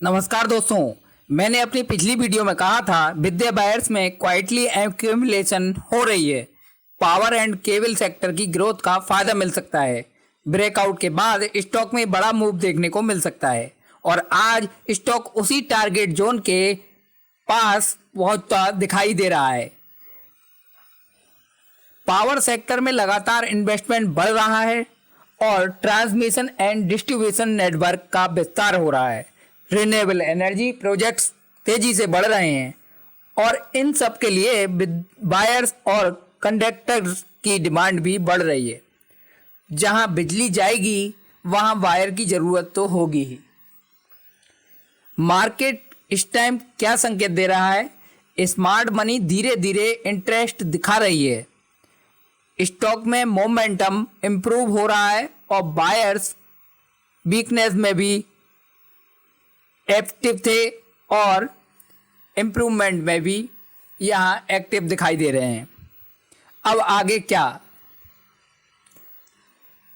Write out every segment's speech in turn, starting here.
नमस्कार दोस्तों, मैंने अपनी पिछली वीडियो में कहा था विद्या बायर्स में क्वाइटली एक्यूमुलेशन हो रही है। पावर एंड केबल सेक्टर की ग्रोथ का फायदा मिल सकता है। ब्रेकआउट के बाद स्टॉक में बड़ा मूव देखने को मिल सकता है और आज स्टॉक उसी टारगेट जोन के पास पहुंचता दिखाई दे रहा है। पावर सेक्टर में लगातार इन्वेस्टमेंट बढ़ रहा है और ट्रांसमिशन एंड डिस्ट्रीब्यूशन नेटवर्क का विस्तार हो रहा है। रिन्यूएबल एनर्जी प्रोजेक्ट्स तेजी से बढ़ रहे हैं और इन सब के लिए बायर्स और कंडक्टर्स की डिमांड भी बढ़ रही है। जहां बिजली जाएगी वहां वायर की जरूरत तो होगी ही। मार्केट इस टाइम क्या संकेत दे रहा है? स्मार्ट मनी धीरे धीरे इंटरेस्ट दिखा रही है। स्टॉक में मोमेंटम इंप्रूव हो रहा है और बायर्स वीकनेस में भी एक्टिव थे और इम्प्रूवमेंट में भी यहाँ एक्टिव दिखाई दे रहे हैं। अब आगे क्या?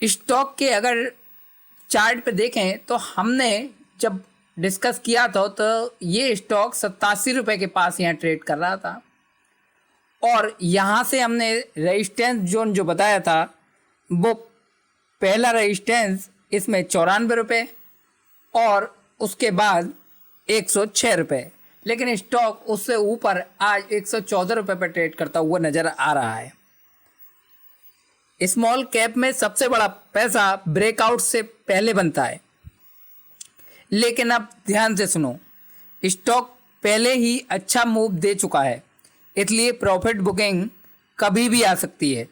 स्टॉक के अगर चार्ट पे देखें तो हमने जब डिस्कस किया था तो ये स्टॉक 87 रुपये के पास यहाँ ट्रेड कर रहा था और यहाँ से हमने रेजिस्टेंस जोन जो बताया था वो पहला रेजिस्टेंस इसमें 94 रुपये और उसके बाद 106 रुपये, लेकिन स्टॉक उससे ऊपर आज 114 रुपये पर ट्रेड करता हुआ नज़र आ रहा है। स्मॉल कैप में सबसे बड़ा पैसा ब्रेकआउट से पहले बनता है, लेकिन अब ध्यान से सुनो, स्टॉक पहले ही अच्छा मूव दे चुका है, इसलिए प्रॉफिट बुकिंग कभी भी आ सकती है।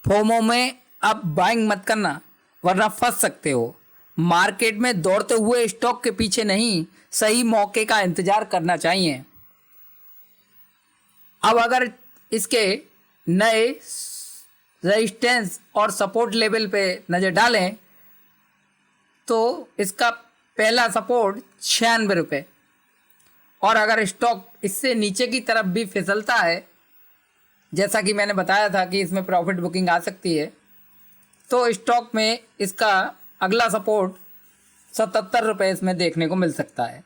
फोमो में अब बाइंग मत करना वरना फंस सकते हो। मार्केट में दौड़ते हुए स्टॉक के पीछे नहीं, सही मौके का इंतजार करना चाहिए। अब अगर इसके नए रेजिस्टेंस और सपोर्ट लेवल पे नज़र डालें तो इसका पहला सपोर्ट 96 रुपये और अगर स्टॉक इससे नीचे की तरफ भी फिसलता है, जैसा कि मैंने बताया था कि इसमें प्रॉफिट बुकिंग आ सकती है, तो स्टॉक में इसका अगला सपोर्ट 77 रुपये इसमें देखने को मिल सकता है।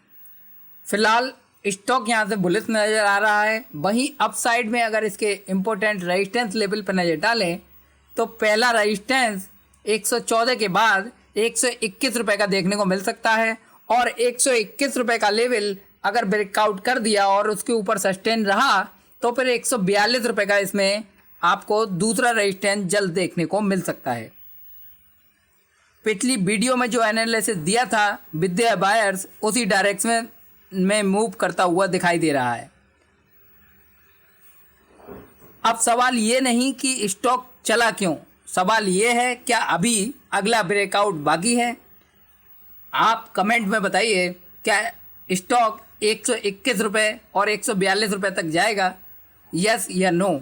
फिलहाल स्टॉक यहाँ से बुलिश नज़र आ रहा है। वहीं अपसाइड में अगर इसके इम्पोर्टेंट रेजिस्टेंस लेवल पर नज़र डालें तो पहला रेजिस्टेंस 114 के बाद 121 रुपये का देखने को मिल सकता है और 121 रुपये का लेवल अगर ब्रेकआउट कर दिया और उसके ऊपर सस्टेन रहा तो फिर 142 रुपये का इसमें आपको दूसरा रेजिस्टेंस जल्द देखने को मिल सकता है। पिछली वीडियो में जो एनालिसिस दिया था विद्या बायर्स उसी डायरेक्शन में मूव करता हुआ दिखाई दे रहा है। अब सवाल ये नहीं कि स्टॉक चला क्यों, सवाल ये है क्या अभी अगला ब्रेकआउट बाकी है? आप कमेंट में बताइए, क्या स्टॉक 121 रुपये और 142 रुपये तक जाएगा? यस या नो?